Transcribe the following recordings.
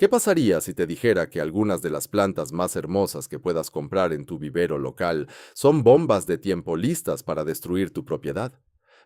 ¿Qué pasaría si te dijera que algunas de las plantas más hermosas que puedas comprar en tu vivero local son bombas de tiempo listas para destruir tu propiedad?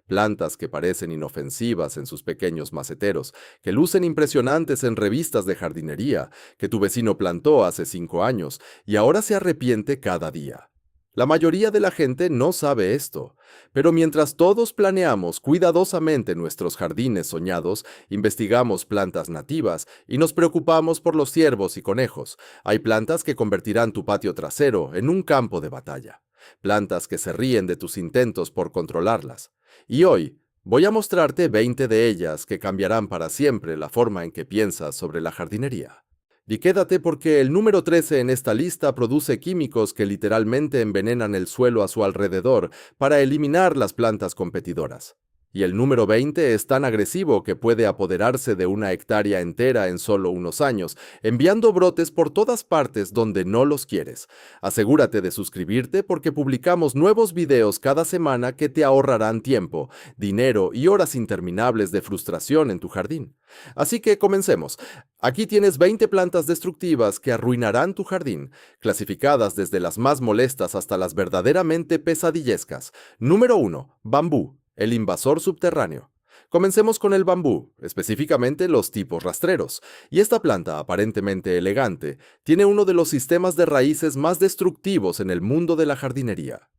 Plantas que parecen inofensivas en sus pequeños maceteros, que lucen impresionantes en revistas de jardinería, que tu vecino plantó hace 5 años y ahora se arrepiente cada día. La mayoría de la gente no sabe esto, pero mientras todos planeamos cuidadosamente nuestros jardines soñados, investigamos plantas nativas y nos preocupamos por los ciervos y conejos, hay plantas que convertirán tu patio trasero en un campo de batalla. Plantas que se ríen de tus intentos por controlarlas. Y hoy voy a mostrarte 20 de ellas que cambiarán para siempre la forma en que piensas sobre la jardinería. Y quédate porque el número 13 en esta lista produce químicos que literalmente envenenan el suelo a su alrededor para eliminar las plantas competidoras. Y el número 20 es tan agresivo que puede apoderarse de una hectárea entera en solo unos años, enviando brotes por todas partes donde no los quieres. Asegúrate de suscribirte porque publicamos nuevos videos cada semana que te ahorrarán tiempo, dinero y horas interminables de frustración en tu jardín. Así que comencemos. Aquí tienes 20 plantas destructivas que arruinarán tu jardín, clasificadas desde las más molestas hasta las verdaderamente pesadillescas. Número 1. Bambú, el invasor subterráneo. Comencemos con el bambú, específicamente los tipos rastreros. Y esta planta, aparentemente elegante, tiene uno de los sistemas de raíces más destructivos en el mundo de la jardinería.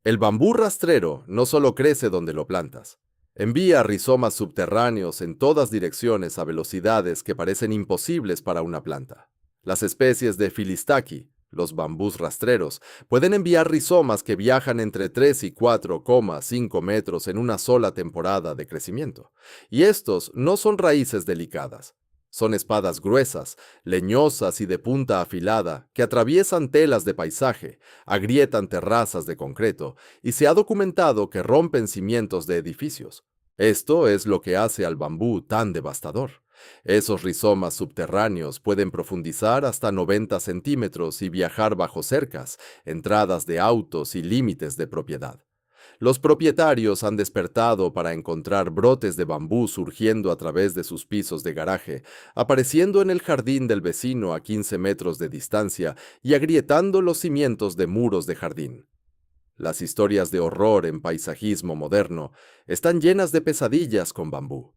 El bambú rastrero no solo crece donde lo plantas. Envía rizomas subterráneos en todas direcciones a velocidades que parecen imposibles para una planta. Las especies de Filistaki, los bambús rastreros, pueden enviar rizomas que viajan entre 3 y 4,5 metros en una sola temporada de crecimiento. Y estos no son raíces delicadas. Son espadas gruesas, leñosas y de punta afilada que atraviesan telas de paisaje, agrietan terrazas de concreto y se ha documentado que rompen cimientos de edificios. Esto es lo que hace al bambú tan devastador. Esos rizomas subterráneos pueden profundizar hasta 90 centímetros y viajar bajo cercas, entradas de autos y límites de propiedad. Los propietarios han despertado para encontrar brotes de bambú surgiendo a través de sus pisos de garaje, apareciendo en el jardín del vecino a 15 metros de distancia y agrietando los cimientos de muros de jardín. Las historias de horror en paisajismo moderno están llenas de pesadillas con bambú.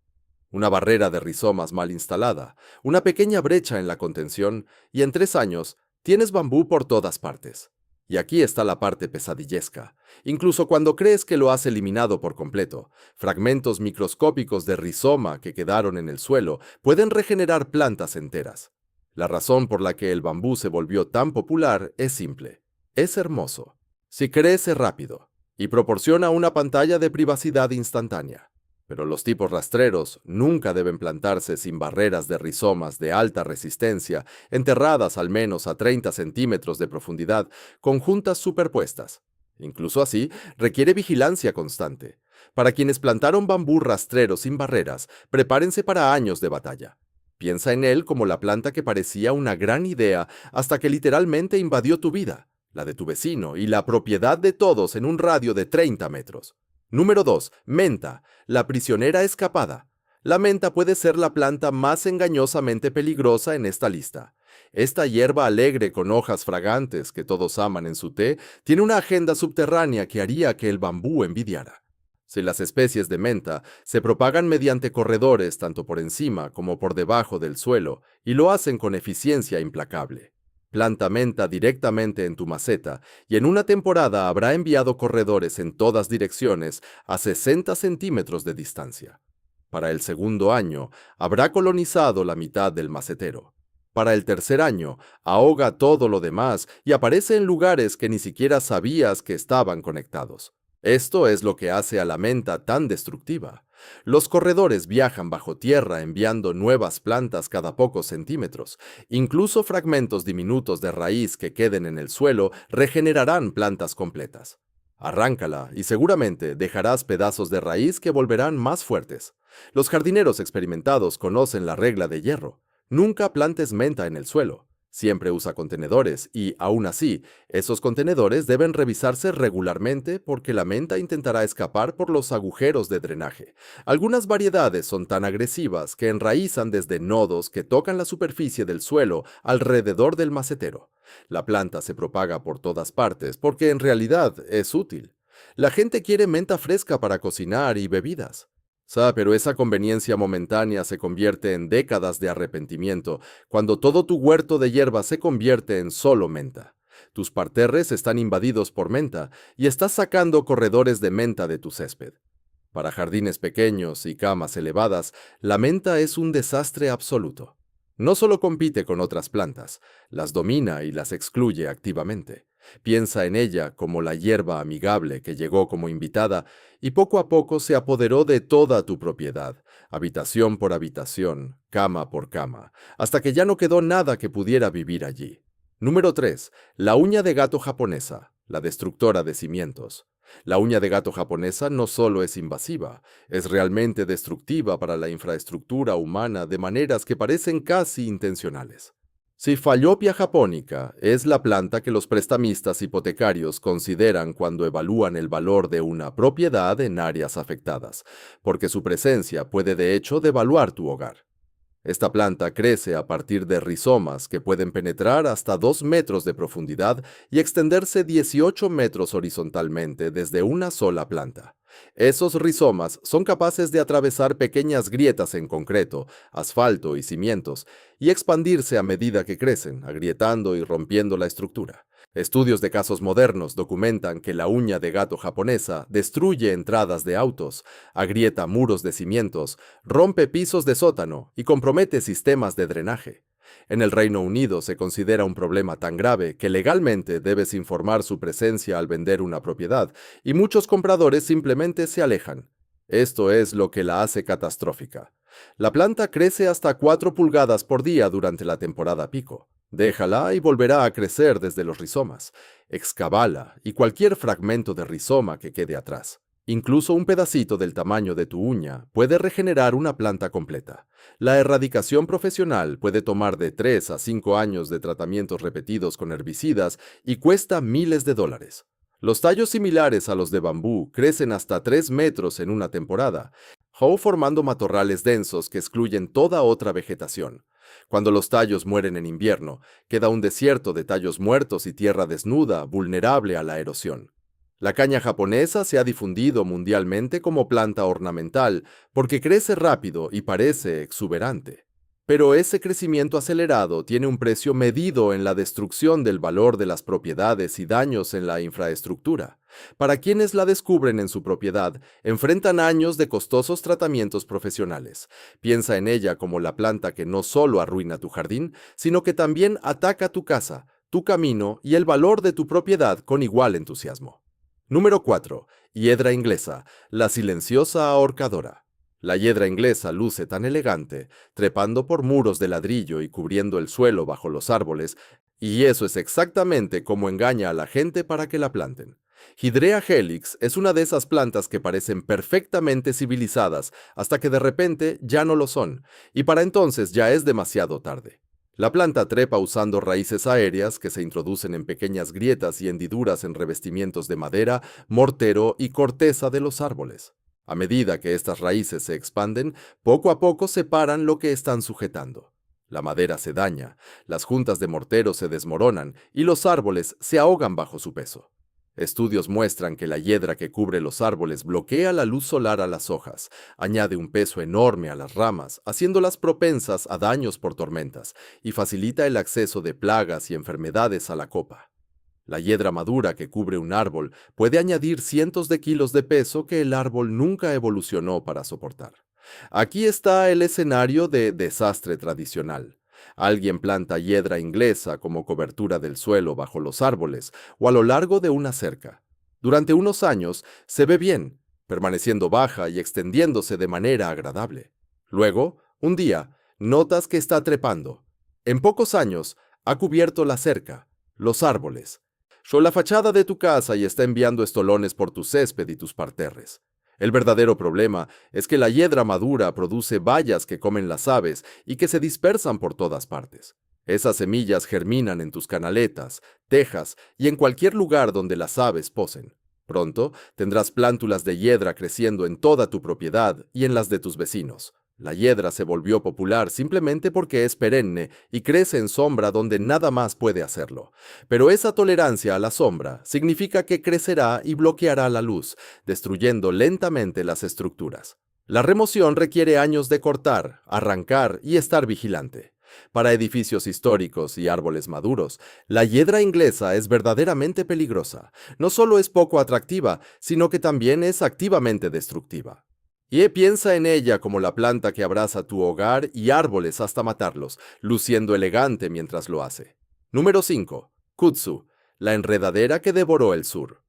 Una barrera de rizomas mal instalada, una pequeña brecha en la contención y en 3 años tienes bambú por todas partes. Y aquí está la parte pesadillesca. Incluso cuando crees que lo has eliminado por completo, fragmentos microscópicos de rizoma que quedaron en el suelo pueden regenerar plantas enteras. La razón por la que el bambú se volvió tan popular es simple. Es hermoso. Si crece rápido y proporciona una pantalla de privacidad instantánea. Pero los tipos rastreros nunca deben plantarse sin barreras de rizomas de alta resistencia, enterradas al menos a 30 centímetros de profundidad, con juntas superpuestas. Incluso así, requiere vigilancia constante. Para quienes plantaron bambú rastrero sin barreras, prepárense para años de batalla. Piensa en él como la planta que parecía una gran idea hasta que literalmente invadió tu vida, la de tu vecino y la propiedad de todos en un radio de 30 metros. Número 2. Menta, la prisionera escapada. La menta puede ser la planta más engañosamente peligrosa en esta lista. Esta hierba alegre con hojas fragantes que todos aman en su té tiene una agenda subterránea que haría que el bambú envidiara. Si las especies de menta se propagan mediante corredores tanto por encima como por debajo del suelo y lo hacen con eficiencia implacable. Planta menta directamente en tu maceta y en una temporada habrá enviado corredores en todas direcciones a 60 centímetros de distancia. Para el segundo año, habrá colonizado la mitad del macetero. Para el tercer año, ahoga todo lo demás y aparece en lugares que ni siquiera sabías que estaban conectados. Esto es lo que hace a la menta tan destructiva. Los corredores viajan bajo tierra enviando nuevas plantas cada pocos centímetros. Incluso fragmentos diminutos de raíz que queden en el suelo regenerarán plantas completas. Arráncala y seguramente dejarás pedazos de raíz que volverán más fuertes. Los jardineros experimentados conocen la regla de hierro. Nunca plantes menta en el suelo. Siempre usa contenedores y, aún así, esos contenedores deben revisarse regularmente porque la menta intentará escapar por los agujeros de drenaje. Algunas variedades son tan agresivas que enraizan desde nodos que tocan la superficie del suelo alrededor del macetero. La planta se propaga por todas partes porque en realidad es útil. La gente quiere menta fresca para cocinar y bebidas. Pero esa conveniencia momentánea se convierte en décadas de arrepentimiento cuando todo tu huerto de hierba se convierte en solo menta. Tus parterres están invadidos por menta y estás sacando corredores de menta de tu césped. Para jardines pequeños y camas elevadas, la menta es un desastre absoluto. No solo compite con otras plantas, las domina y las excluye activamente. Piensa en ella como la hierba amigable que llegó como invitada y poco a poco se apoderó de toda tu propiedad, habitación por habitación, cama por cama, hasta que ya no quedó nada que pudiera vivir allí. Número 3. La uña de gato japonesa, la destructora de cimientos. La uña de gato japonesa no solo es invasiva, es realmente destructiva para la infraestructura humana de maneras que parecen casi intencionales. Fallopia japonica es la planta que los prestamistas hipotecarios consideran cuando evalúan el valor de una propiedad en áreas afectadas, porque su presencia puede de hecho devaluar tu hogar. Esta planta crece a partir de rizomas que pueden penetrar hasta 2 metros de profundidad y extenderse 18 metros horizontalmente desde una sola planta. Esos rizomas son capaces de atravesar pequeñas grietas en concreto, asfalto y cimientos, y expandirse a medida que crecen, agrietando y rompiendo la estructura. Estudios de casos modernos documentan que la uña de gato japonesa destruye entradas de autos, agrieta muros de cimientos, rompe pisos de sótano y compromete sistemas de drenaje. En el Reino Unido se considera un problema tan grave que legalmente debes informar su presencia al vender una propiedad, y muchos compradores simplemente se alejan. Esto es lo que la hace catastrófica. La planta crece hasta 4 pulgadas por día durante la temporada pico. Déjala y volverá a crecer desde los rizomas. Excavala y cualquier fragmento de rizoma que quede atrás. Incluso un pedacito del tamaño de tu uña puede regenerar una planta completa. La erradicación profesional puede tomar de 3 a 5 años de tratamientos repetidos con herbicidas y cuesta miles de dólares. Los tallos similares a los de bambú crecen hasta 3 metros en una temporada, formando matorrales densos que excluyen toda otra vegetación. Cuando los tallos mueren en invierno, queda un desierto de tallos muertos y tierra desnuda, vulnerable a la erosión. La caña japonesa se ha difundido mundialmente como planta ornamental porque crece rápido y parece exuberante. Pero ese crecimiento acelerado tiene un precio medido en la destrucción del valor de las propiedades y daños en la infraestructura. Para quienes la descubren en su propiedad, enfrentan años de costosos tratamientos profesionales. Piensa en ella como la planta que no solo arruina tu jardín, sino que también ataca tu casa, tu camino y el valor de tu propiedad con igual entusiasmo. Número 4. Hiedra inglesa, la silenciosa ahorcadora. La hiedra inglesa luce tan elegante, trepando por muros de ladrillo y cubriendo el suelo bajo los árboles, y eso es exactamente como engaña a la gente para que la planten. Hydrea helix es una de esas plantas que parecen perfectamente civilizadas hasta que de repente ya no lo son, y para entonces ya es demasiado tarde. La planta trepa usando raíces aéreas que se introducen en pequeñas grietas y hendiduras en revestimientos de madera, mortero y corteza de los árboles. A medida que estas raíces se expanden, poco a poco separan lo que están sujetando. La madera se daña, las juntas de mortero se desmoronan y los árboles se ahogan bajo su peso. Estudios muestran que la hiedra que cubre los árboles bloquea la luz solar a las hojas, añade un peso enorme a las ramas, haciéndolas propensas a daños por tormentas, y facilita el acceso de plagas y enfermedades a la copa. La hiedra madura que cubre un árbol puede añadir cientos de kilos de peso que el árbol nunca evolucionó para soportar. Aquí está el escenario de desastre tradicional. Alguien planta hiedra inglesa como cobertura del suelo bajo los árboles o a lo largo de una cerca. Durante unos años se ve bien, permaneciendo baja y extendiéndose de manera agradable. Luego, un día, notas que está trepando. En pocos años, ha cubierto la cerca, los árboles, la fachada de tu casa y está enviando estolones por tu césped y tus parterres. El verdadero problema es que la hiedra madura produce bayas que comen las aves y que se dispersan por todas partes. Esas semillas germinan en tus canaletas, tejas y en cualquier lugar donde las aves posen. Pronto tendrás plántulas de hiedra creciendo en toda tu propiedad y en las de tus vecinos. La hiedra se volvió popular simplemente porque es perenne y crece en sombra donde nada más puede hacerlo. Pero esa tolerancia a la sombra significa que crecerá y bloqueará la luz, destruyendo lentamente las estructuras. La remoción requiere años de cortar, arrancar y estar vigilante. Para edificios históricos y árboles maduros, la hiedra inglesa es verdaderamente peligrosa. No solo es poco atractiva, sino que también es activamente destructiva. Y piensa en ella como la planta que abraza tu hogar y árboles hasta matarlos, luciendo elegante mientras lo hace. Número 5. Kudzu, la enredadera que devoró el sur.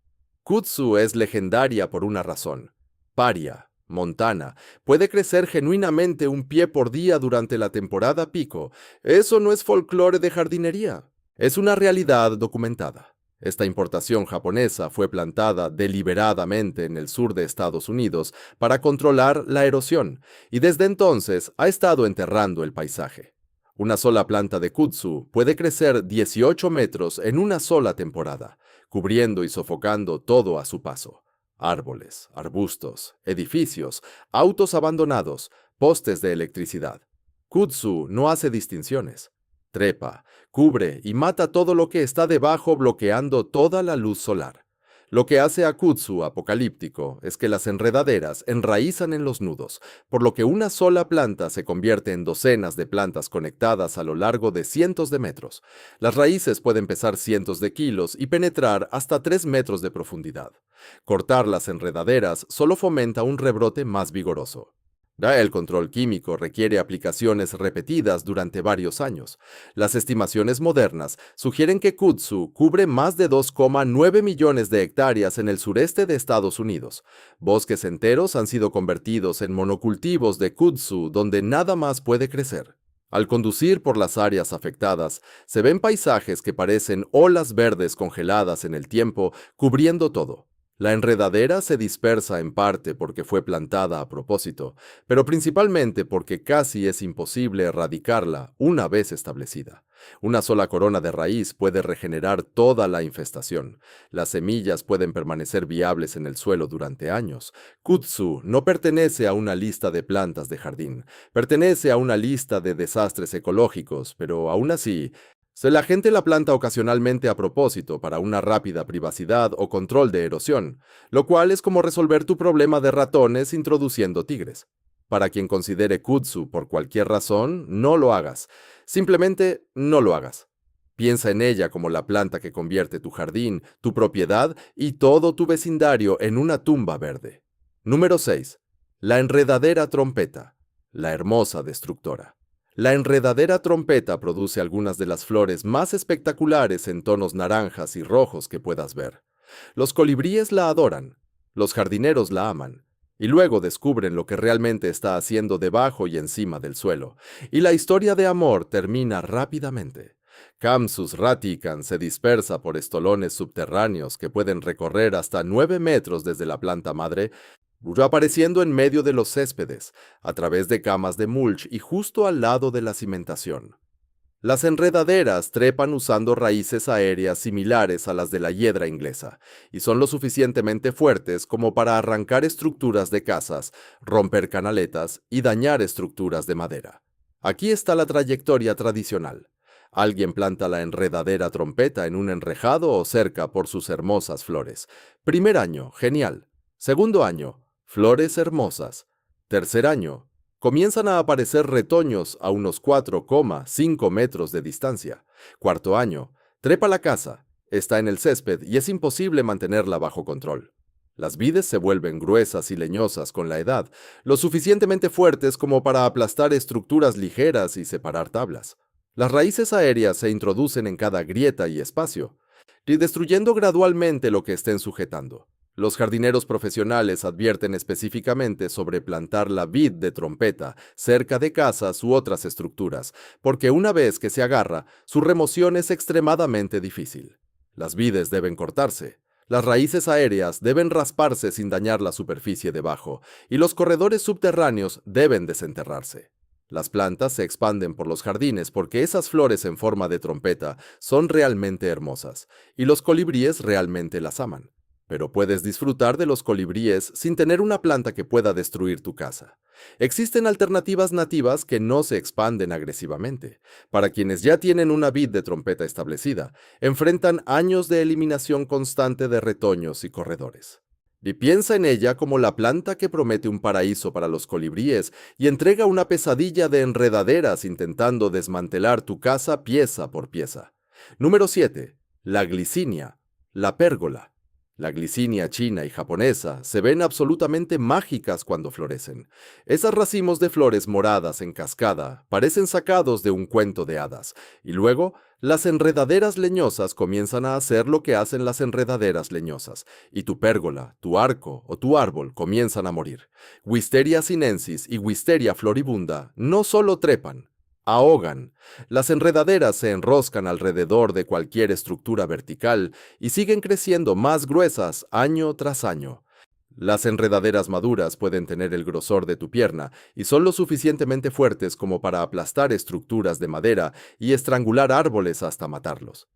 Kudzu es legendaria por una razón. Paria, Montana, puede crecer genuinamente un pie por día durante la temporada pico. Eso no es folclore de jardinería. Es una realidad documentada. Esta importación japonesa fue plantada deliberadamente en el sur de Estados Unidos para controlar la erosión, y desde entonces ha estado enterrando el paisaje. Una sola planta de kudzu puede crecer 18 metros en una sola temporada, cubriendo y sofocando todo a su paso. Árboles, arbustos, edificios, autos abandonados, postes de electricidad. Kudzu no hace distinciones. Trepa, cubre y mata todo lo que está debajo, bloqueando toda la luz solar. Lo que hace a Kudzu apocalíptico es que las enredaderas enraízan en los nudos, por lo que una sola planta se convierte en docenas de plantas conectadas a lo largo de cientos de metros. Las raíces pueden pesar cientos de kilos y penetrar hasta 3 metros de profundidad. Cortar las enredaderas solo fomenta un rebrote más vigoroso. El control químico requiere aplicaciones repetidas durante varios años. Las estimaciones modernas sugieren que kudzu cubre más de 2,9 millones de hectáreas en el sureste de Estados Unidos. Bosques enteros han sido convertidos en monocultivos de kudzu donde nada más puede crecer. Al conducir por las áreas afectadas, se ven paisajes que parecen olas verdes congeladas en el tiempo, cubriendo todo. La enredadera se dispersa en parte porque fue plantada a propósito, pero principalmente porque casi es imposible erradicarla una vez establecida. Una sola corona de raíz puede regenerar toda la infestación. Las semillas pueden permanecer viables en el suelo durante años. Kudzu no pertenece a una lista de plantas de jardín, pertenece a una lista de desastres ecológicos, pero aún así, la gente la planta ocasionalmente a propósito para una rápida privacidad o control de erosión, lo cual es como resolver tu problema de ratones introduciendo tigres. Para quien considere kudzu por cualquier razón, no lo hagas. Simplemente no lo hagas. Piensa en ella como la planta que convierte tu jardín, tu propiedad y todo tu vecindario en una tumba verde. Número 6. La enredadera trompeta, la hermosa destructora. La enredadera trompeta produce algunas de las flores más espectaculares en tonos naranjas y rojos que puedas ver. Los colibríes la adoran, los jardineros la aman, y luego descubren lo que realmente está haciendo debajo y encima del suelo, y la historia de amor termina rápidamente. Campsus ratican se dispersa por estolones subterráneos que pueden recorrer hasta 9 metros desde la planta madre, apareciendo en medio de los céspedes, a través de camas de mulch y justo al lado de la cimentación. Las enredaderas trepan usando raíces aéreas similares a las de la hiedra inglesa, y son lo suficientemente fuertes como para arrancar estructuras de casas, romper canaletas y dañar estructuras de madera. Aquí está la trayectoria tradicional. Alguien planta la enredadera trompeta en un enrejado o cerca por sus hermosas flores. Primer año, genial. Segundo año, flores hermosas. Tercer año, comienzan a aparecer retoños a unos 4,5 metros de distancia. Cuarto año, trepa la casa, está en el césped y es imposible mantenerla bajo control. Las vides se vuelven gruesas y leñosas con la edad, lo suficientemente fuertes como para aplastar estructuras ligeras y separar tablas. Las raíces aéreas se introducen en cada grieta y espacio, y destruyendo gradualmente lo que estén sujetando. Los jardineros profesionales advierten específicamente sobre plantar la vid de trompeta cerca de casas u otras estructuras, porque una vez que se agarra, su remoción es extremadamente difícil. Las vides deben cortarse, las raíces aéreas deben rasparse sin dañar la superficie debajo, y los corredores subterráneos deben desenterrarse. Las plantas se expanden por los jardines porque esas flores en forma de trompeta son realmente hermosas, y los colibríes realmente las aman. Pero puedes disfrutar de los colibríes sin tener una planta que pueda destruir tu casa. Existen alternativas nativas que no se expanden agresivamente. Para quienes ya tienen una vid de trompeta establecida, enfrentan años de eliminación constante de retoños y corredores. Y piensa en ella como la planta que promete un paraíso para los colibríes y entrega una pesadilla de enredaderas intentando desmantelar tu casa pieza por pieza. Número 7. La glicinia, la pérgola. La glicinia china y japonesa se ven absolutamente mágicas cuando florecen. Esas racimos de flores moradas en cascada parecen sacados de un cuento de hadas, y luego las enredaderas leñosas comienzan a hacer lo que hacen las enredaderas leñosas, y tu pérgola, tu arco o tu árbol comienzan a morir. Wisteria sinensis y Wisteria floribunda no solo trepan, ahogan. Las enredaderas se enroscan alrededor de cualquier estructura vertical y siguen creciendo más gruesas año tras año. Las enredaderas maduras pueden tener el grosor de tu pierna y son lo suficientemente fuertes como para aplastar estructuras de madera y estrangular árboles hasta matarlos.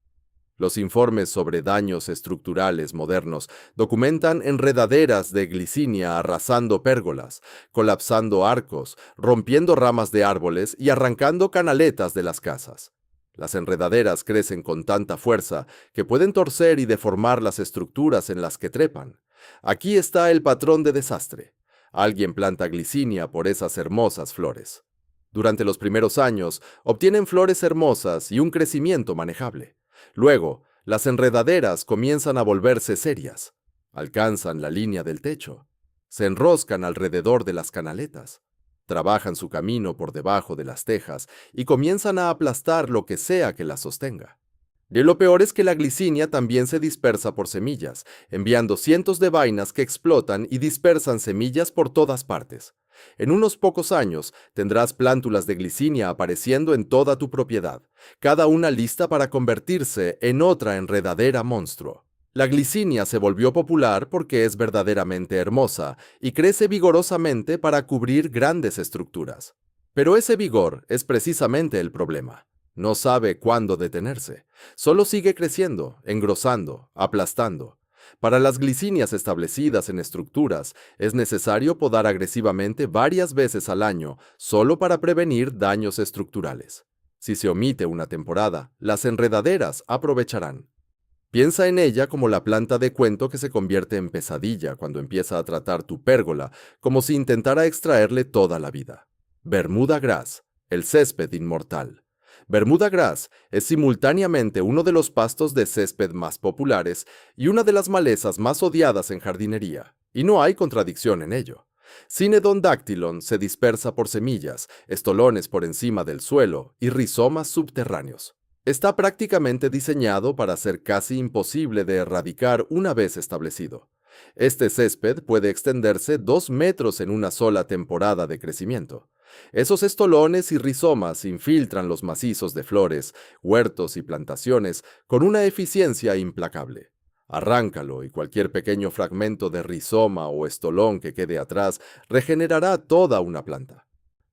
Los informes sobre daños estructurales modernos documentan enredaderas de glicinia arrasando pérgolas, colapsando arcos, rompiendo ramas de árboles y arrancando canaletas de las casas. Las enredaderas crecen con tanta fuerza que pueden torcer y deformar las estructuras en las que trepan. Aquí está el patrón de desastre. Alguien planta glicinia por esas hermosas flores. Durante los primeros años, obtienen flores hermosas y un crecimiento manejable. Luego, las enredaderas comienzan a volverse serias. Alcanzan la línea del techo. Se enroscan alrededor de las canaletas. Trabajan su camino por debajo de las tejas y comienzan a aplastar lo que sea que las sostenga. Y lo peor es que la glicinia también se dispersa por semillas, enviando cientos de vainas que explotan y dispersan semillas por todas partes. En unos pocos años tendrás plántulas de glicinia apareciendo en toda tu propiedad, cada una lista para convertirse en otra enredadera monstruo. La glicinia se volvió popular porque es verdaderamente hermosa y crece vigorosamente para cubrir grandes estructuras. Pero ese vigor es precisamente el problema. No sabe cuándo detenerse. Solo sigue creciendo, engrosando, aplastando. Para las glicinias establecidas en estructuras, es necesario podar agresivamente varias veces al año solo para prevenir daños estructurales. Si se omite una temporada, las enredaderas aprovecharán. Piensa en ella como la planta de cuento que se convierte en pesadilla cuando empieza a tratar tu pérgola, como si intentara extraerle toda la vida. Bermuda Grass, el césped inmortal. Bermuda Grass es simultáneamente uno de los pastos de césped más populares y una de las malezas más odiadas en jardinería, y no hay contradicción en ello. Cinedon dactylon se dispersa por semillas, estolones por encima del suelo y rizomas subterráneos. Está prácticamente diseñado para ser casi imposible de erradicar una vez establecido. Este césped puede extenderse 2 metros en una sola temporada de crecimiento. Esos estolones y rizomas infiltran los macizos de flores, huertos y plantaciones con una eficiencia implacable. Arráncalo y cualquier pequeño fragmento de rizoma o estolón que quede atrás regenerará toda una planta.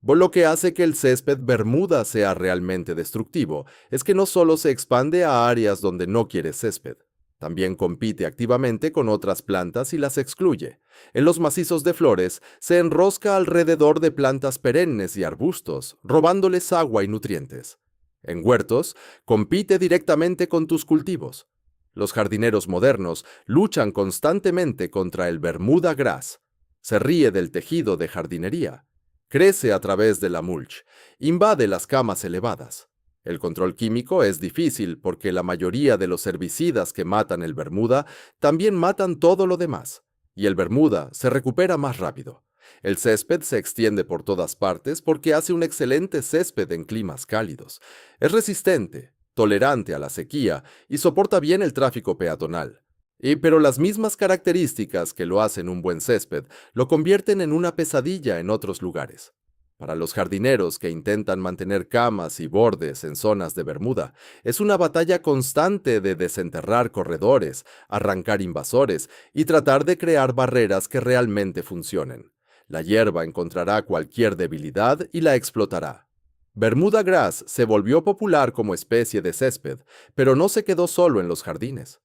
Por lo que hace que el césped bermuda sea realmente destructivo es que no solo se expande a áreas donde no quiere césped, también compite activamente con otras plantas y las excluye. En los macizos de flores se enrosca alrededor de plantas perennes y arbustos, robándoles agua y nutrientes. En huertos, compite directamente con tus cultivos. Los jardineros modernos luchan constantemente contra el Bermuda Grass. Se ríe del tejido de jardinería. Crece a través de la mulch, invade las camas elevadas. El control químico es difícil porque la mayoría de los herbicidas que matan el bermuda también matan todo lo demás, y el bermuda se recupera más rápido. El césped se extiende por todas partes porque hace un excelente césped en climas cálidos. Es resistente, tolerante a la sequía y soporta bien el tráfico peatonal. Pero las mismas características que lo hacen un buen césped lo convierten en una pesadilla en otros lugares. Para los jardineros que intentan mantener camas y bordes en zonas de bermuda, es una batalla constante de desenterrar corredores, arrancar invasores y tratar de crear barreras que realmente funcionen. La hierba encontrará cualquier debilidad y la explotará. Bermuda Grass se volvió popular como especie de césped, pero no se quedó solo en los jardines.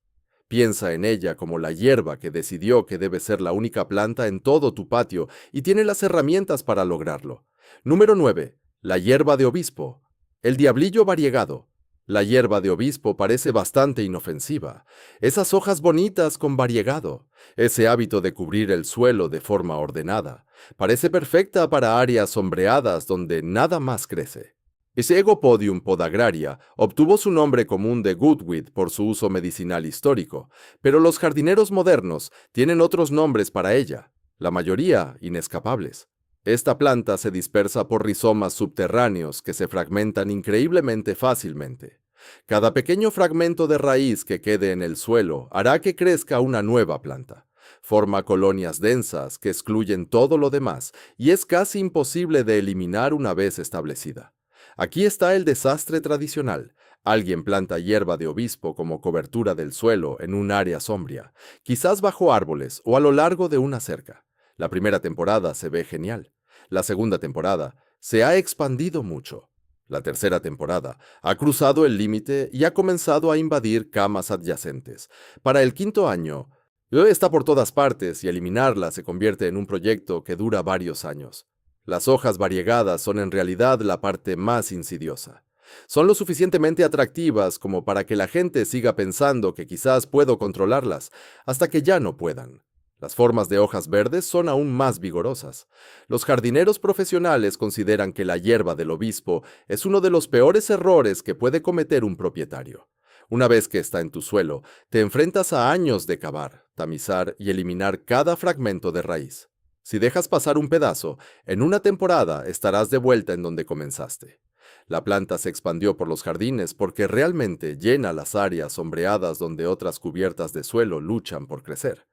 Piensa en ella como la hierba que decidió que debe ser la única planta en todo tu patio y tiene las herramientas para lograrlo. Número 9. La hierba de obispo. El diablillo variegado. La hierba de obispo parece bastante inofensiva. Esas hojas bonitas con variegado. Ese hábito de cubrir el suelo de forma ordenada. Parece perfecta para áreas sombreadas donde nada más crece. Ese Egopodium podagraria obtuvo su nombre común de goodweed por su uso medicinal histórico, pero los jardineros modernos tienen otros nombres para ella, la mayoría inescapables. Esta planta se dispersa por rizomas subterráneos que se fragmentan increíblemente fácilmente. Cada pequeño fragmento de raíz que quede en el suelo hará que crezca una nueva planta. Forma colonias densas que excluyen todo lo demás y es casi imposible de eliminar una vez establecida. Aquí está el desastre tradicional. Alguien planta hierba de obispo como cobertura del suelo en un área sombría, quizás bajo árboles o a lo largo de una cerca. La primera temporada se ve genial. La segunda temporada se ha expandido mucho. La tercera temporada ha cruzado el límite y ha comenzado a invadir camas adyacentes. Para el quinto año, está por todas partes y eliminarla se convierte en un proyecto que dura varios años. Las hojas variegadas son en realidad la parte más insidiosa. Son lo suficientemente atractivas como para que la gente siga pensando que quizás puedo controlarlas, hasta que ya no puedan. Las formas de hojas verdes son aún más vigorosas. Los jardineros profesionales consideran que la hierba del obispo es uno de los peores errores que puede cometer un propietario. Una vez que está en tu suelo, te enfrentas a años de cavar, tamizar y eliminar cada fragmento de raíz. Si dejas pasar un pedazo, en una temporada estarás de vuelta en donde comenzaste. La planta se expandió por los jardines porque realmente llena las áreas sombreadas donde otras cubiertas de suelo luchan por crecer.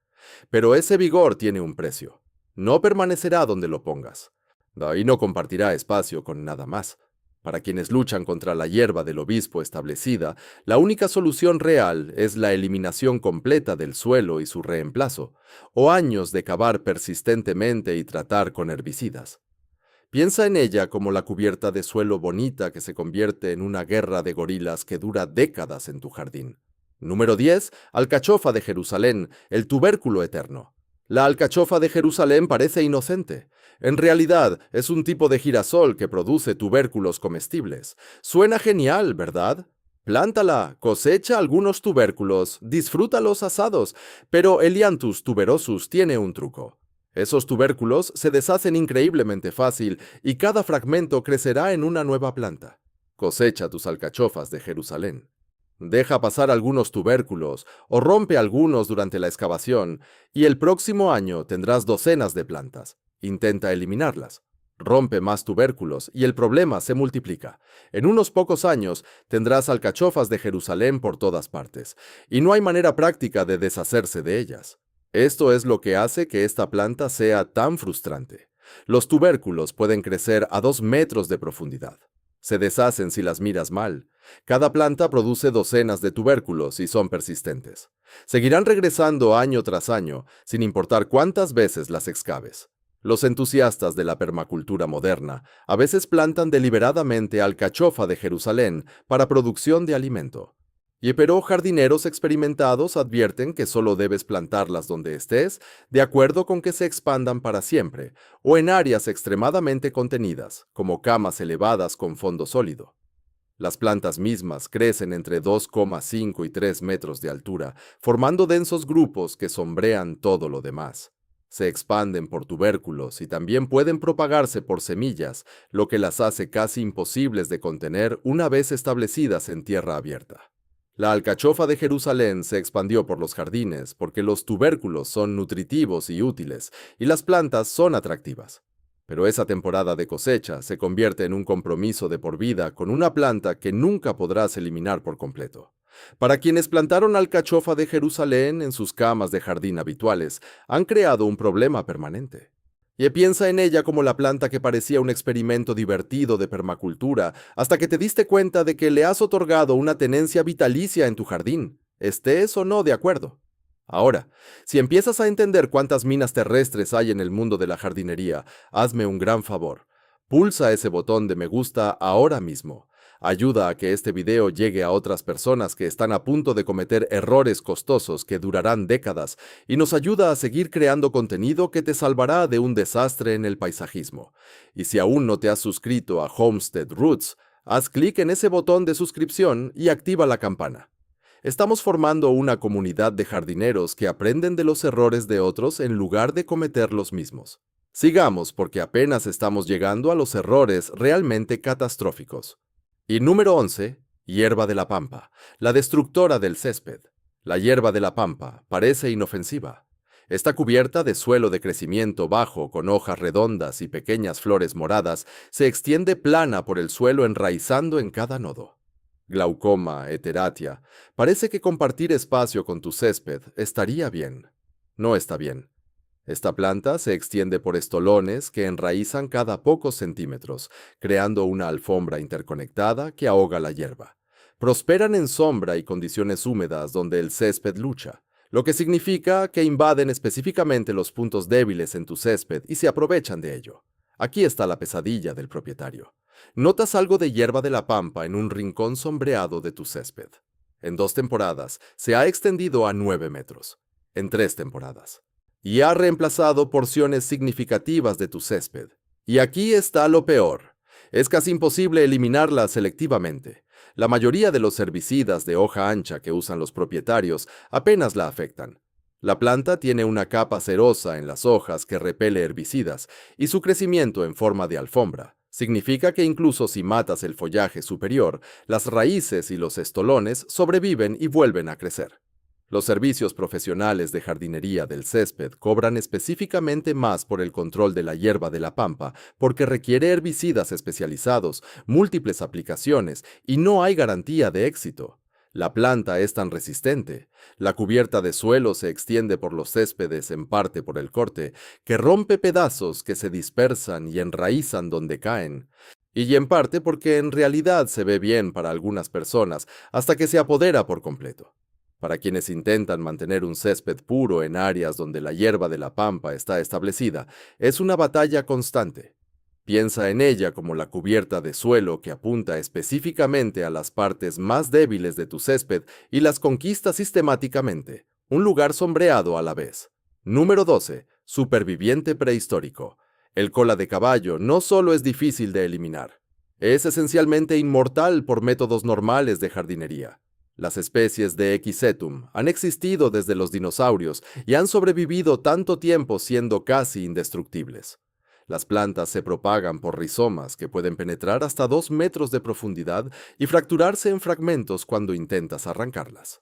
Pero ese vigor tiene un precio. No permanecerá donde lo pongas. Y no compartirá espacio con nada más. Para quienes luchan contra la hierba del obispo establecida, la única solución real es la eliminación completa del suelo y su reemplazo, o años de cavar persistentemente y tratar con herbicidas. Piensa en ella como la cubierta de suelo bonita que se convierte en una guerra de gorilas que dura décadas en tu jardín. Número 10. Alcachofa de Jerusalén, el tubérculo eterno. La alcachofa de Jerusalén parece inocente. En realidad, es un tipo de girasol que produce tubérculos comestibles. Suena genial, ¿verdad? Plántala, cosecha algunos tubérculos, disfruta los asados, pero Elianthus tuberosus tiene un truco. Esos tubérculos se deshacen increíblemente fácil y cada fragmento crecerá en una nueva planta. Cosecha tus alcachofas de Jerusalén. Deja pasar algunos tubérculos o rompe algunos durante la excavación y el próximo año tendrás docenas de plantas. Intenta eliminarlas. Rompe más tubérculos y el problema se multiplica. En unos pocos años tendrás alcachofas de Jerusalén por todas partes y no hay manera práctica de deshacerse de ellas. Esto es lo que hace que esta planta sea tan frustrante. Los tubérculos pueden crecer a 2 metros de profundidad. Se deshacen si las miras mal. Cada planta produce docenas de tubérculos y son persistentes. Seguirán regresando año tras año, sin importar cuántas veces las excaves. Los entusiastas de la permacultura moderna a veces plantan deliberadamente alcachofa de Jerusalén para producción de alimento. Pero jardineros experimentados advierten que solo debes plantarlas donde estés, de acuerdo con que se expandan para siempre, o en áreas extremadamente contenidas, como camas elevadas con fondo sólido. Las plantas mismas crecen entre 2,5 y 3 metros de altura, formando densos grupos que sombrean todo lo demás. Se expanden por tubérculos y también pueden propagarse por semillas, lo que las hace casi imposibles de contener una vez establecidas en tierra abierta. La alcachofa de Jerusalén se expandió por los jardines porque los tubérculos son nutritivos y útiles, y las plantas son atractivas. Pero esa temporada de cosecha se convierte en un compromiso de por vida con una planta que nunca podrás eliminar por completo. Para quienes plantaron alcachofa de Jerusalén en sus camas de jardín habituales, han creado un problema permanente. Y piensa en ella como la planta que parecía un experimento divertido de permacultura, hasta que te diste cuenta de que le has otorgado una tenencia vitalicia en tu jardín, estés o no de acuerdo. Ahora, si empiezas a entender cuántas minas terrestres hay en el mundo de la jardinería, hazme un gran favor. Pulsa ese botón de me gusta ahora mismo. Ayuda a que este video llegue a otras personas que están a punto de cometer errores costosos que durarán décadas y nos ayuda a seguir creando contenido que te salvará de un desastre en el paisajismo. Y si aún no te has suscrito a Homestead Roots, haz clic en ese botón de suscripción y activa la campana. Estamos formando una comunidad de jardineros que aprenden de los errores de otros en lugar de cometer los mismos. Sigamos porque apenas estamos llegando a los errores realmente catastróficos. Y número 11, hierba de la pampa, la destructora del césped. La hierba de la pampa parece inofensiva. Está cubierta de suelo de crecimiento bajo con hojas redondas y pequeñas flores moradas, se extiende plana por el suelo enraizando en cada nodo. Glaucoma, Heteratia, parece que compartir espacio con tu césped estaría bien. No está bien. Esta planta se extiende por estolones que enraizan cada pocos centímetros, creando una alfombra interconectada que ahoga la hierba. Prosperan en sombra y condiciones húmedas donde el césped lucha, lo que significa que invaden específicamente los puntos débiles en tu césped y se aprovechan de ello. Aquí está la pesadilla del propietario. Notas algo de hierba de la pampa en un rincón sombreado de tu césped. En 2 temporadas se ha extendido a 9 metros. En 3 temporadas. Y ha reemplazado porciones significativas de tu césped. Y aquí está lo peor. Es casi imposible eliminarla selectivamente. La mayoría de los herbicidas de hoja ancha que usan los propietarios apenas la afectan. La planta tiene una capa cerosa en las hojas que repele herbicidas y su crecimiento en forma de alfombra. Significa que incluso si matas el follaje superior, las raíces y los estolones sobreviven y vuelven a crecer. Los servicios profesionales de jardinería del césped cobran específicamente más por el control de la hierba de la pampa porque requiere herbicidas especializados, múltiples aplicaciones y no hay garantía de éxito. La planta es tan resistente, la cubierta de suelo se extiende por los céspedes en parte por el corte, que rompe pedazos que se dispersan y enraizan donde caen, y en parte porque en realidad se ve bien para algunas personas hasta que se apodera por completo. Para quienes intentan mantener un césped puro en áreas donde la hierba de la pampa está establecida, es una batalla constante. Piensa en ella como la cubierta de suelo que apunta específicamente a las partes más débiles de tu césped y las conquista sistemáticamente, un lugar sombreado a la vez. Número 12. Superviviente prehistórico. El cola de caballo no solo es difícil de eliminar, es esencialmente inmortal por métodos normales de jardinería. Las especies de Equisetum han existido desde los dinosaurios y han sobrevivido tanto tiempo siendo casi indestructibles. Las plantas se propagan por rizomas que pueden penetrar hasta 2 metros de profundidad y fracturarse en fragmentos cuando intentas arrancarlas.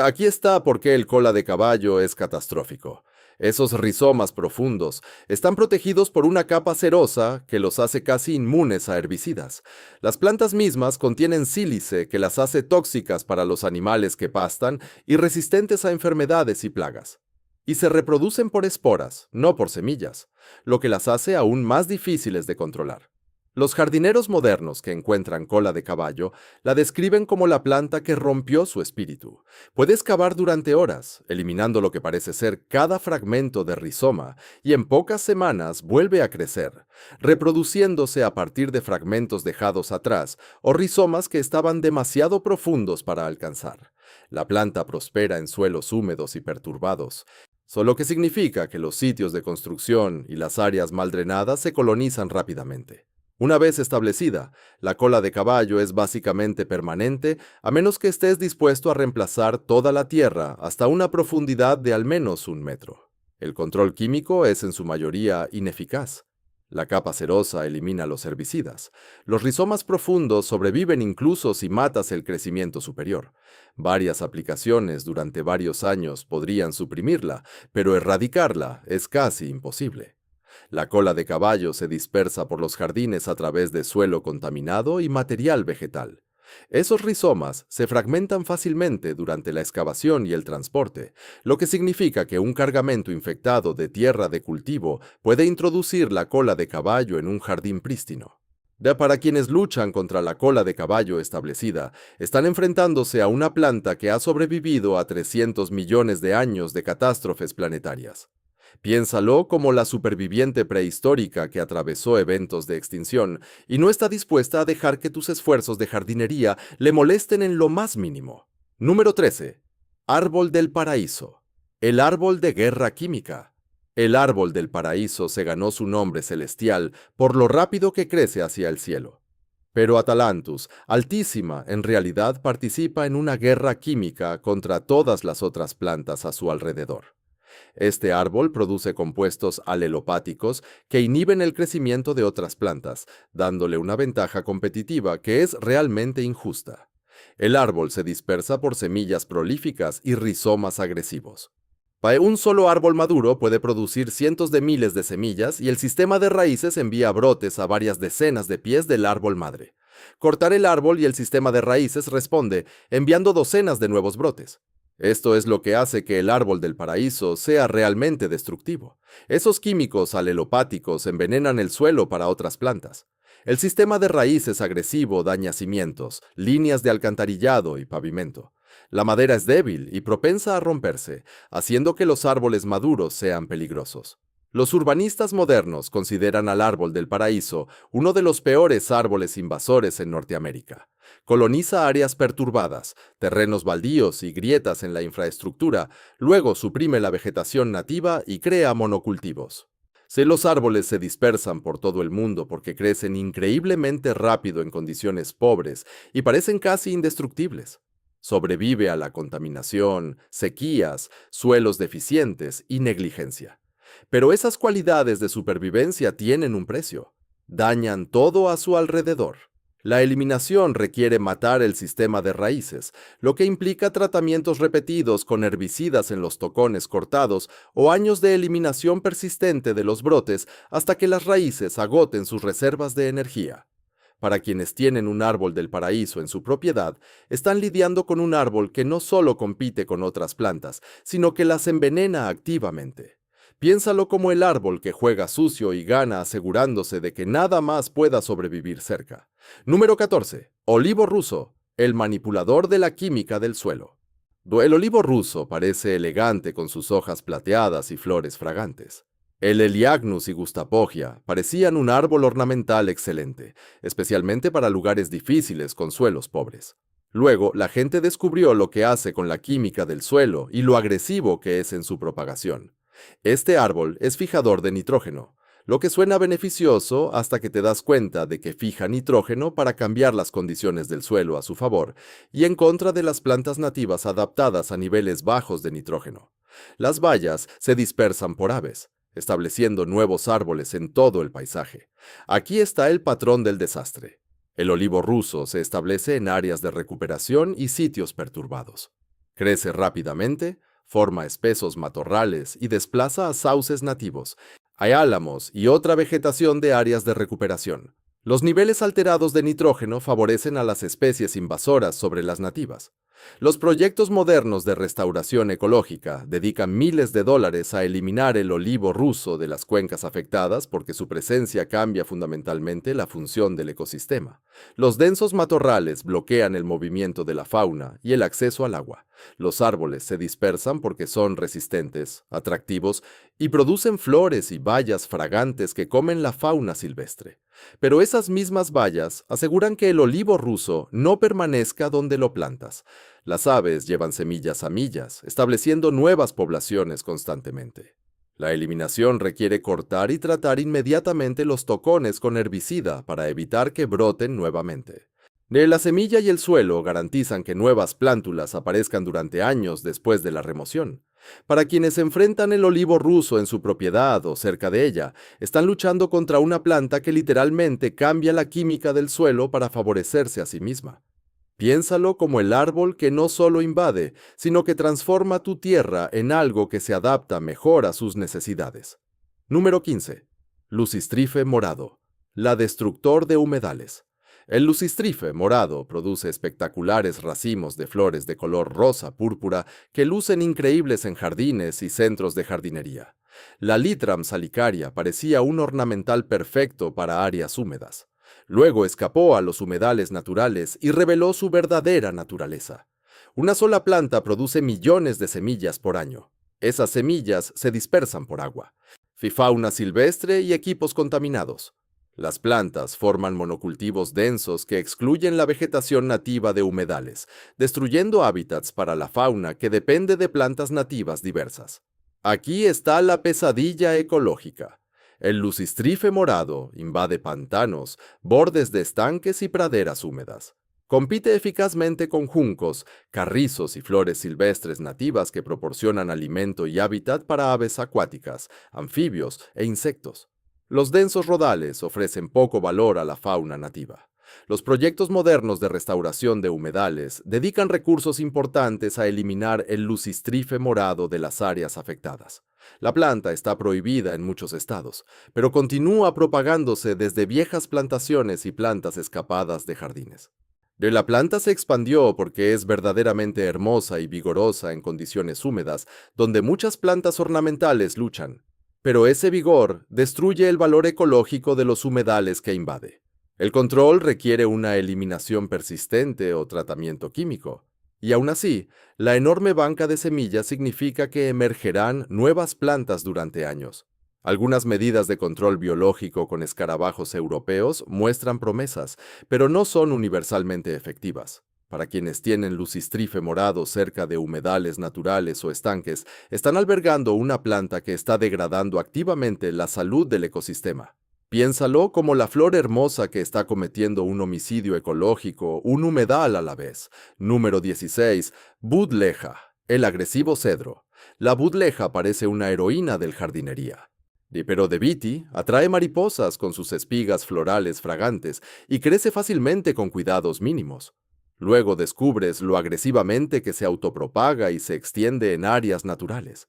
Aquí está por qué el cola de caballo es catastrófico. Esos rizomas profundos están protegidos por una capa cerosa que los hace casi inmunes a herbicidas. Las plantas mismas contienen sílice que las hace tóxicas para los animales que pastan y resistentes a enfermedades y plagas. Y se reproducen por esporas, no por semillas, lo que las hace aún más difíciles de controlar. Los jardineros modernos que encuentran cola de caballo la describen como la planta que rompió su espíritu. Puede excavar durante horas, eliminando lo que parece ser cada fragmento de rizoma, y en pocas semanas vuelve a crecer, reproduciéndose a partir de fragmentos dejados atrás o rizomas que estaban demasiado profundos para alcanzar. La planta prospera en suelos húmedos y perturbados, solo que significa que los sitios de construcción y las áreas mal drenadas se colonizan rápidamente. Una vez establecida, la cola de caballo es básicamente permanente a menos que estés dispuesto a reemplazar toda la tierra hasta una profundidad de al menos 1 metro. El control químico es en su mayoría ineficaz. La capa cerosa elimina los herbicidas. Los rizomas profundos sobreviven incluso si matas el crecimiento superior. Varias aplicaciones durante varios años podrían suprimirla, pero erradicarla es casi imposible. La cola de caballo se dispersa por los jardines a través de suelo contaminado y material vegetal. Esos rizomas se fragmentan fácilmente durante la excavación y el transporte, lo que significa que un cargamento infectado de tierra de cultivo puede introducir la cola de caballo en un jardín prístino. Para quienes luchan contra la cola de caballo establecida, están enfrentándose a una planta que ha sobrevivido a 300 millones de años de catástrofes planetarias. Piénsalo como la superviviente prehistórica que atravesó eventos de extinción y no está dispuesta a dejar que tus esfuerzos de jardinería le molesten en lo más mínimo. Número 13. Árbol del paraíso. El árbol de guerra química. El árbol del paraíso se ganó su nombre celestial por lo rápido que crece hacia el cielo. Pero Atalantus, altísima, en realidad participa en una guerra química contra todas las otras plantas a su alrededor. Este árbol produce compuestos alelopáticos que inhiben el crecimiento de otras plantas, dándole una ventaja competitiva que es realmente injusta. El árbol se dispersa por semillas prolíficas y rizomas agresivos. Un solo árbol maduro puede producir cientos de miles de semillas y el sistema de raíces envía brotes a varias decenas de pies del árbol madre. Cortar el árbol y el sistema de raíces responde, enviando docenas de nuevos brotes. Esto es lo que hace que el árbol del paraíso sea realmente destructivo. Esos químicos alelopáticos envenenan el suelo para otras plantas. El sistema de raíces agresivo daña cimientos, líneas de alcantarillado y pavimento. La madera es débil y propensa a romperse, haciendo que los árboles maduros sean peligrosos. Los urbanistas modernos consideran al árbol del paraíso uno de los peores árboles invasores en Norteamérica. Coloniza áreas perturbadas, terrenos baldíos y grietas en la infraestructura, luego suprime la vegetación nativa y crea monocultivos. Si los árboles se dispersan por todo el mundo porque crecen increíblemente rápido en condiciones pobres y parecen casi indestructibles. Sobrevive a la contaminación, sequías, suelos deficientes y negligencia. Pero esas cualidades de supervivencia tienen un precio. Dañan todo a su alrededor. La eliminación requiere matar el sistema de raíces, lo que implica tratamientos repetidos con herbicidas en los tocones cortados o años de eliminación persistente de los brotes hasta que las raíces agoten sus reservas de energía. Para quienes tienen un árbol del paraíso en su propiedad, están lidiando con un árbol que no solo compite con otras plantas, sino que las envenena activamente. Piénsalo como el árbol que juega sucio y gana asegurándose de que nada más pueda sobrevivir cerca. Número 14. Olivo ruso, el manipulador de la química del suelo. El olivo ruso parece elegante con sus hojas plateadas y flores fragantes. El Heliagnus y Gustapogia parecían un árbol ornamental excelente, especialmente para lugares difíciles con suelos pobres. Luego, la gente descubrió lo que hace con la química del suelo y lo agresivo que es en su propagación. Este árbol es fijador de nitrógeno, lo que suena beneficioso hasta que te das cuenta de que fija nitrógeno para cambiar las condiciones del suelo a su favor y en contra de las plantas nativas adaptadas a niveles bajos de nitrógeno. Las bayas se dispersan por aves, estableciendo nuevos árboles en todo el paisaje. Aquí está el patrón del desastre. El olivo ruso se establece en áreas de recuperación y sitios perturbados. Crece rápidamente, forma espesos matorrales y desplaza a sauces nativos. Hay álamos y otra vegetación de áreas de recuperación. Los niveles alterados de nitrógeno favorecen a las especies invasoras sobre las nativas. Los proyectos modernos de restauración ecológica dedican miles de dólares a eliminar el olivo ruso de las cuencas afectadas porque su presencia cambia fundamentalmente la función del ecosistema. Los densos matorrales bloquean el movimiento de la fauna y el acceso al agua. Los árboles se dispersan porque son resistentes, atractivos y producen flores y bayas fragantes que comen la fauna silvestre. Pero esas mismas bayas aseguran que el olivo ruso no permanezca donde lo plantas. Las aves llevan semillas a millas, estableciendo nuevas poblaciones constantemente. La eliminación requiere cortar y tratar inmediatamente los tocones con herbicida para evitar que broten nuevamente. La semilla y el suelo garantizan que nuevas plántulas aparezcan durante años después de la remoción. Para quienes enfrentan el olivo ruso en su propiedad o cerca de ella, están luchando contra una planta que literalmente cambia la química del suelo para favorecerse a sí misma. Piénsalo como el árbol que no solo invade, sino que transforma tu tierra en algo que se adapta mejor a sus necesidades. Número 15. Lucistrife morado, la destructor de humedales. El lucistrife morado produce espectaculares racimos de flores de color rosa púrpura que lucen increíbles en jardines y centros de jardinería. La Lythram salicaria parecía un ornamental perfecto para áreas húmedas. Luego escapó a los humedales naturales y reveló su verdadera naturaleza. Una sola planta produce millones de semillas por año. Esas semillas se dispersan por agua, fauna silvestre y equipos contaminados. Las plantas forman monocultivos densos que excluyen la vegetación nativa de humedales, destruyendo hábitats para la fauna que depende de plantas nativas diversas. Aquí está la pesadilla ecológica. El lucistrife morado invade pantanos, bordes de estanques y praderas húmedas. Compite eficazmente con juncos, carrizos y flores silvestres nativas que proporcionan alimento y hábitat para aves acuáticas, anfibios e insectos. Los densos rodales ofrecen poco valor a la fauna nativa. Los proyectos modernos de restauración de humedales dedican recursos importantes a eliminar el lucistrife morado de las áreas afectadas. La planta está prohibida en muchos estados, pero continúa propagándose desde viejas plantaciones y plantas escapadas de jardines. La planta se expandió porque es verdaderamente hermosa y vigorosa en condiciones húmedas, donde muchas plantas ornamentales luchan. Pero ese vigor destruye el valor ecológico de los humedales que invade. El control requiere una eliminación persistente o tratamiento químico. Y aún así, la enorme banca de semillas significa que emergerán nuevas plantas durante años. Algunas medidas de control biológico con escarabajos europeos muestran promesas, pero no son universalmente efectivas. Para quienes tienen lucistrife morado cerca de humedales naturales o estanques, están albergando una planta que está degradando activamente la salud del ecosistema. Piénsalo como la flor hermosa que está cometiendo un homicidio ecológico, un humedal a la vez. Número 16. Budleja, el agresivo cedro. La budleja parece una heroína del jardinería. Pero de Viti atrae mariposas con sus espigas florales fragantes y crece fácilmente con cuidados mínimos. Luego descubres lo agresivamente que se autopropaga y se extiende en áreas naturales.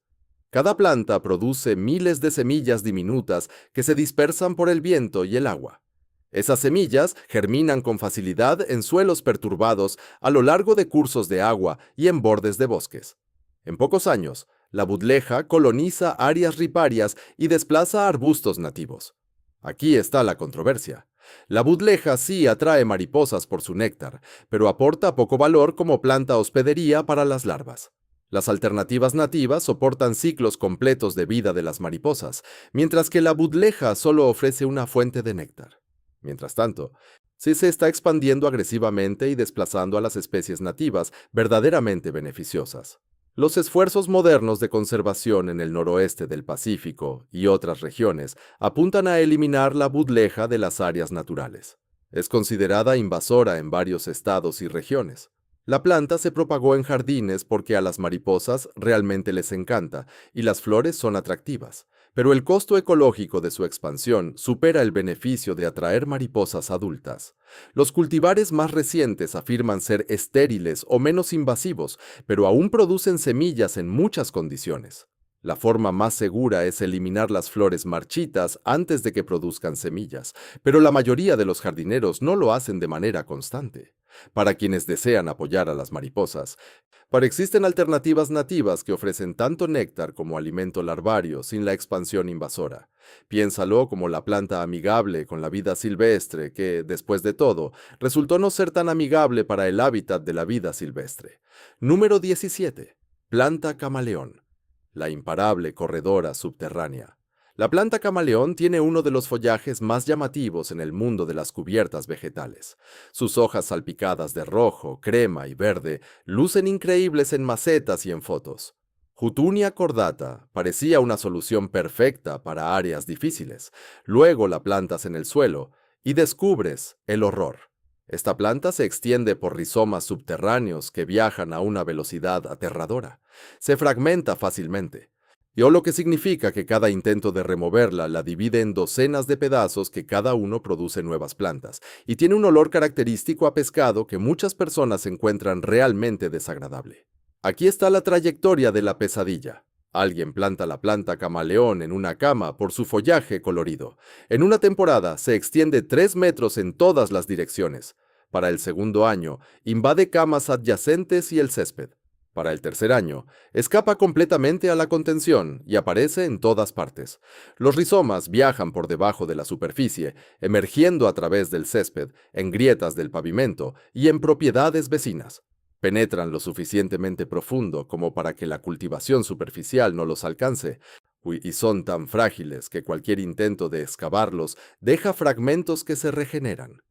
Cada planta produce miles de semillas diminutas que se dispersan por el viento y el agua. Esas semillas germinan con facilidad en suelos perturbados a lo largo de cursos de agua y en bordes de bosques. En pocos años, la budleja coloniza áreas riparias y desplaza arbustos nativos. Aquí está la controversia. La budleja sí atrae mariposas por su néctar, pero aporta poco valor como planta hospedería para las larvas. Las alternativas nativas soportan ciclos completos de vida de las mariposas, mientras que la budleja solo ofrece una fuente de néctar. Mientras tanto, sí se está expandiendo agresivamente y desplazando a las especies nativas verdaderamente beneficiosas. Los esfuerzos modernos de conservación en el noroeste del Pacífico y otras regiones apuntan a eliminar la budleja de las áreas naturales. Es considerada invasora en varios estados y regiones. La planta se propagó en jardines porque a las mariposas realmente les encanta y las flores son atractivas, pero el costo ecológico de su expansión supera el beneficio de atraer mariposas adultas. Los cultivares más recientes afirman ser estériles o menos invasivos, pero aún producen semillas en muchas condiciones. La forma más segura es eliminar las flores marchitas antes de que produzcan semillas, pero la mayoría de los jardineros no lo hacen de manera constante. Para quienes desean apoyar a las mariposas, existen alternativas nativas que ofrecen tanto néctar como alimento larvario sin la expansión invasora. Piénsalo como la planta amigable con la vida silvestre que, después de todo, resultó no ser tan amigable para el hábitat de la vida silvestre. Número 17. Planta camaleón. La imparable corredora subterránea. La planta camaleón tiene uno de los follajes más llamativos en el mundo de las cubiertas vegetales. Sus hojas salpicadas de rojo, crema y verde lucen increíbles en macetas y en fotos. Jutunia cordata parecía una solución perfecta para áreas difíciles. Luego la plantas en el suelo y descubres el horror. Esta planta se extiende por rizomas subterráneos que viajan a una velocidad aterradora. Se fragmenta fácilmente. Lo que significa que cada intento de removerla la divide en docenas de pedazos que cada uno produce nuevas plantas, y tiene un olor característico a pescado que muchas personas encuentran realmente desagradable. Aquí está la trayectoria de la pesadilla. Alguien planta la planta camaleón en una cama por su follaje colorido. En una temporada se extiende 3 metros en todas las direcciones. Para el segundo año, invade camas adyacentes y el césped. Para el tercer año, escapa completamente a la contención y aparece en todas partes. Los rizomas viajan por debajo de la superficie, emergiendo a través del césped, en grietas del pavimento y en propiedades vecinas. Penetran lo suficientemente profundo como para que la cultivación superficial no los alcance, y son tan frágiles que cualquier intento de excavarlos deja fragmentos que se regeneran.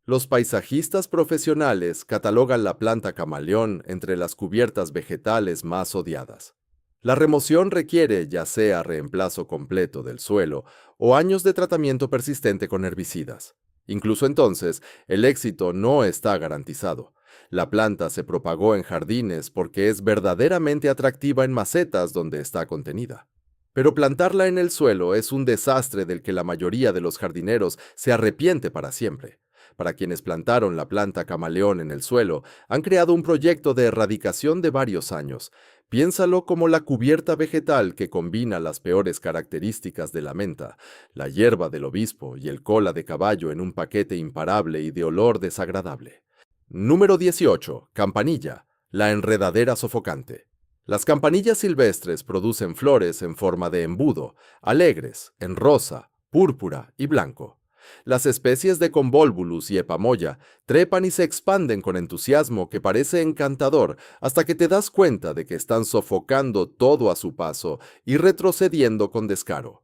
Los paisajistas profesionales catalogan la planta camaleón entre las cubiertas vegetales más odiadas. La remoción requiere ya sea reemplazo completo del suelo o años de tratamiento persistente con herbicidas. Incluso entonces, el éxito no está garantizado. La planta se propagó en jardines porque es verdaderamente atractiva en macetas donde está contenida. Pero plantarla en el suelo es un desastre del que la mayoría de los jardineros se arrepiente para siempre. Para quienes plantaron la planta camaleón en el suelo, han creado un proyecto de erradicación de varios años. Piénsalo como la cubierta vegetal que combina las peores características de la menta, la hierba del obispo y el cola de caballo en un paquete imparable y de olor desagradable. Número 18. Campanilla, la enredadera sofocante. Las campanillas silvestres producen flores en forma de embudo, alegres, en rosa, púrpura y blanco. Las especies de Convolvulus y Epamoya trepan y se expanden con entusiasmo que parece encantador hasta que te das cuenta de que están sofocando todo a su paso y retrocediendo con descaro.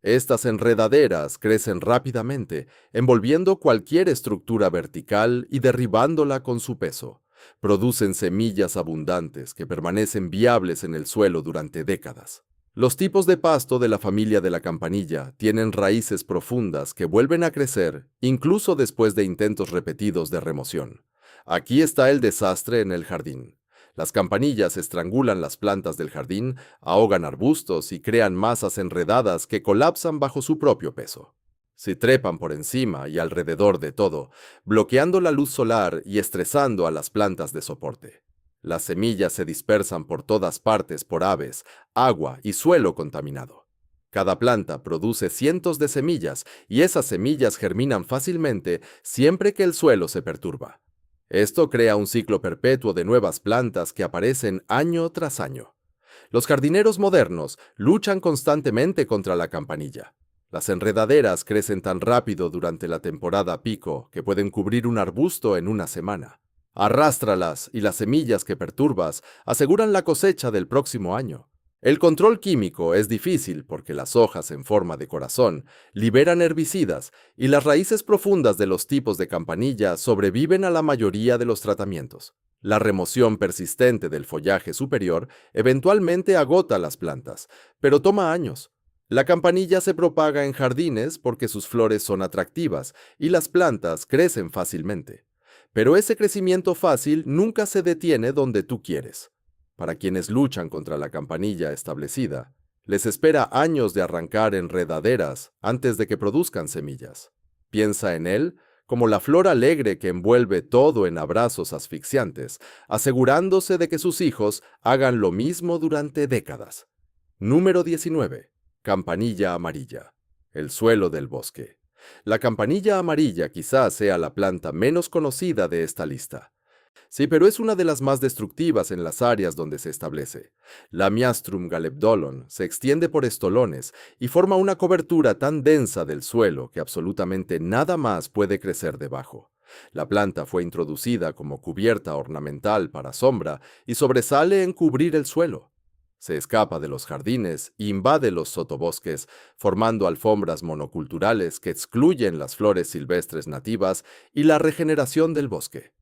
Estas enredaderas crecen rápidamente, envolviendo cualquier estructura vertical y derribándola con su peso. Producen semillas abundantes que permanecen viables en el suelo durante décadas. Los tipos de pasto de la familia de la campanilla tienen raíces profundas que vuelven a crecer incluso después de intentos repetidos de remoción. Aquí está el desastre en el jardín. Las campanillas estrangulan las plantas del jardín, ahogan arbustos y crean masas enredadas que colapsan bajo su propio peso. Se trepan por encima y alrededor de todo, bloqueando la luz solar y estresando a las plantas de soporte. Las semillas se dispersan por todas partes por aves, agua y suelo contaminado. Cada planta produce cientos de semillas y esas semillas germinan fácilmente siempre que el suelo se perturba. Esto crea un ciclo perpetuo de nuevas plantas que aparecen año tras año. Los jardineros modernos luchan constantemente contra la campanilla. Las enredaderas crecen tan rápido durante la temporada pico que pueden cubrir un arbusto en una semana. Arrástralas y las semillas que perturbas aseguran la cosecha del próximo año. El control químico es difícil porque las hojas en forma de corazón liberan herbicidas y las raíces profundas de los tipos de campanilla sobreviven a la mayoría de los tratamientos. La remoción persistente del follaje superior eventualmente agota las plantas, pero toma años. La campanilla se propaga en jardines porque sus flores son atractivas y las plantas crecen fácilmente. Pero ese crecimiento fácil nunca se detiene donde tú quieres. Para quienes luchan contra la campanilla establecida, les espera años de arrancar enredaderas antes de que produzcan semillas. Piensa en él como la flor alegre que envuelve todo en abrazos asfixiantes, asegurándose de que sus hijos hagan lo mismo durante décadas. Número 19. Campanilla amarilla. El suelo del bosque. La campanilla amarilla quizás sea la planta menos conocida de esta lista. Sí, pero es una de las más destructivas en las áreas donde se establece. La Miastrum galebdolon se extiende por estolones y forma una cobertura tan densa del suelo que absolutamente nada más puede crecer debajo. La planta fue introducida como cubierta ornamental para sombra y sobresale en cubrir el suelo. Se escapa de los jardines e invade los sotobosques, formando alfombras monoculturales que excluyen las flores silvestres nativas y la regeneración del bosque.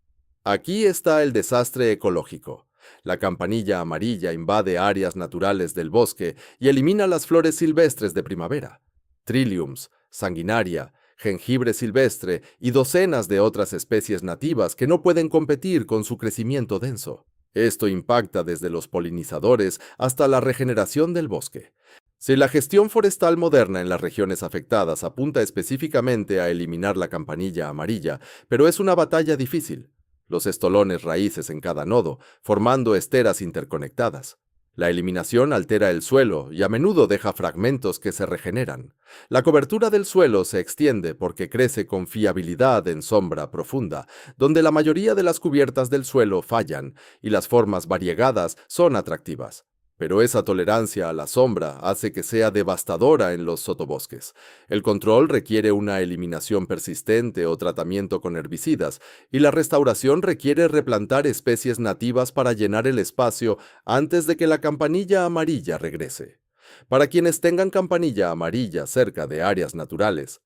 Aquí está el desastre ecológico. La campanilla amarilla invade áreas naturales del bosque y elimina las flores silvestres de primavera. Trilliums, sanguinaria, jengibre silvestre y docenas de otras especies nativas que no pueden competir con su crecimiento denso. Esto impacta desde los polinizadores hasta la regeneración del bosque. Si la gestión forestal moderna en las regiones afectadas apunta específicamente a eliminar la campanilla amarilla, pero es una batalla difícil. Los estolones raíces en cada nodo, formando esteras interconectadas. La eliminación altera el suelo y a menudo deja fragmentos que se regeneran. La cobertura del suelo se extiende porque crece con fiabilidad en sombra profunda, donde la mayoría de las cubiertas del suelo fallan y las formas variegadas son atractivas. Pero esa tolerancia a la sombra hace que sea devastadora en los sotobosques. El control requiere una eliminación persistente o tratamiento con herbicidas, y la restauración requiere replantar especies nativas para llenar el espacio antes de que la campanilla amarilla regrese. Para quienes tengan campanilla amarilla cerca de áreas naturales,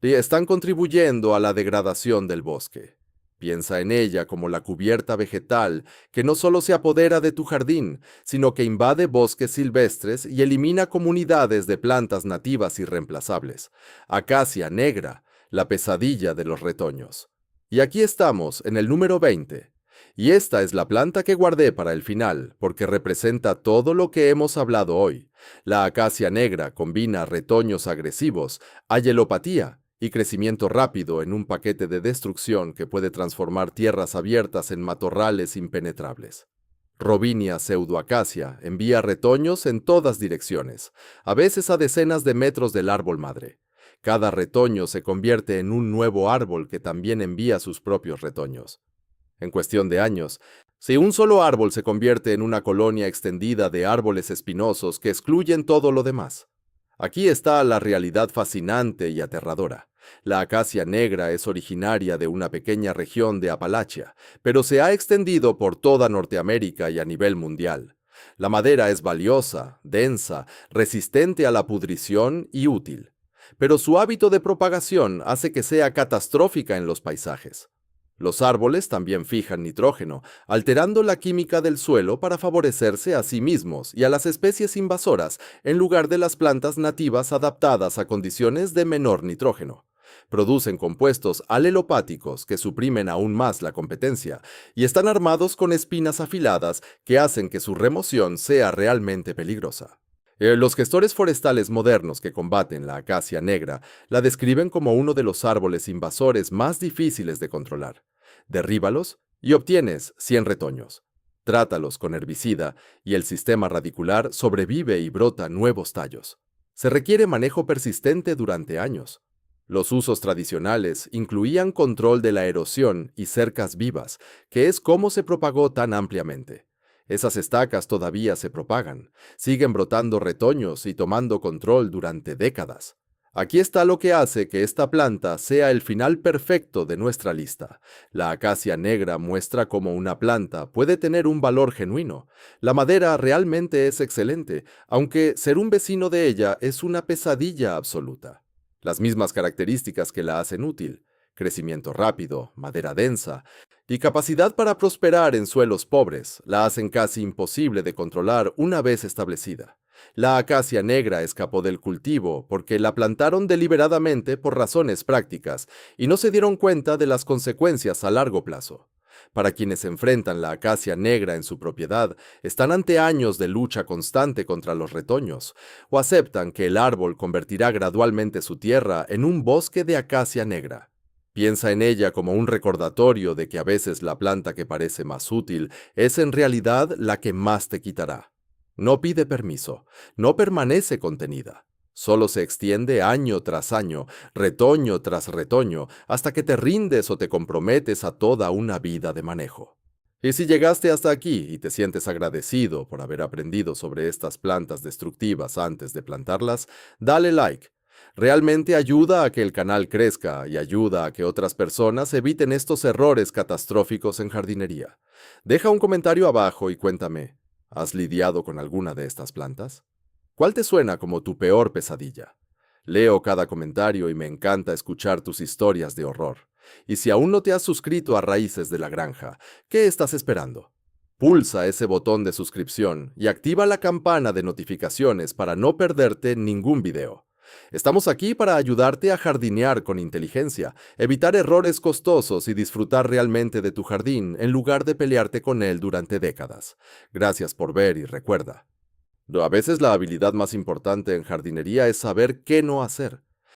están contribuyendo a la degradación del bosque. Piensa en ella como la cubierta vegetal que no solo se apodera de tu jardín, sino que invade bosques silvestres y elimina comunidades de plantas nativas irreemplazables. Acacia negra, la pesadilla de los retoños. Y aquí estamos, en el número 20. Y esta es la planta que guardé para el final, porque representa todo lo que hemos hablado hoy. La acacia negra combina retoños agresivos, ayelopatía y crecimiento rápido en un paquete de destrucción que puede transformar tierras abiertas en matorrales impenetrables. Robinia pseudoacacia envía retoños en todas direcciones, a veces a decenas de metros del árbol madre. Cada retoño se convierte en un nuevo árbol que también envía sus propios retoños. En cuestión de años, si un solo árbol se convierte en una colonia extendida de árboles espinosos que excluyen todo lo demás. Aquí está la realidad fascinante y aterradora. La acacia negra es originaria de una pequeña región de Apalachia, pero se ha extendido por toda Norteamérica y a nivel mundial. La madera es valiosa, densa, resistente a la pudrición y útil, pero su hábito de propagación hace que sea catastrófica en los paisajes. Los árboles también fijan nitrógeno, alterando la química del suelo para favorecerse a sí mismos y a las especies invasoras en lugar de las plantas nativas adaptadas a condiciones de menor nitrógeno. Producen compuestos alelopáticos que suprimen aún más la competencia y están armados con espinas afiladas que hacen que su remoción sea realmente peligrosa. Los gestores forestales modernos que combaten la acacia negra la describen como uno de los árboles invasores más difíciles de controlar. Derríbalos y obtienes 100 retoños. Trátalos con herbicida y el sistema radicular sobrevive y brota nuevos tallos. Se requiere manejo persistente durante años. Los usos tradicionales incluían control de la erosión y cercas vivas, que es cómo se propagó tan ampliamente. Esas estacas todavía se propagan, siguen brotando retoños y tomando control durante décadas. Aquí está lo que hace que esta planta sea el final perfecto de nuestra lista. La acacia negra muestra cómo una planta puede tener un valor genuino. La madera realmente es excelente, aunque ser un vecino de ella es una pesadilla absoluta. Las mismas características que la hacen útil: crecimiento rápido, madera densa y capacidad para prosperar en suelos pobres, la hacen casi imposible de controlar una vez establecida. La acacia negra escapó del cultivo porque la plantaron deliberadamente por razones prácticas y no se dieron cuenta de las consecuencias a largo plazo. Para quienes enfrentan la acacia negra en su propiedad, están ante años de lucha constante contra los retoños, o aceptan que el árbol convertirá gradualmente su tierra en un bosque de acacia negra. Piensa en ella como un recordatorio de que a veces la planta que parece más útil es en realidad la que más te quitará. No pide permiso, no permanece contenida. Solo se extiende año tras año, retoño tras retoño, hasta que te rindes o te comprometes a toda una vida de manejo. Y si llegaste hasta aquí y te sientes agradecido por haber aprendido sobre estas plantas destructivas antes de plantarlas, dale like. Realmente ayuda a que el canal crezca y ayuda a que otras personas eviten estos errores catastróficos en jardinería. Deja un comentario abajo y cuéntame, ¿has lidiado con alguna de estas plantas? ¿Cuál te suena como tu peor pesadilla? Leo cada comentario y me encanta escuchar tus historias de horror. Y si aún no te has suscrito a Raíces de la Granja, ¿qué estás esperando? Pulsa ese botón de suscripción y activa la campana de notificaciones para no perderte ningún video. Estamos aquí para ayudarte a jardinear con inteligencia, evitar errores costosos y disfrutar realmente de tu jardín en lugar de pelearte con él durante décadas. Gracias por ver y recuerda: a veces la habilidad más importante en jardinería es saber qué no hacer.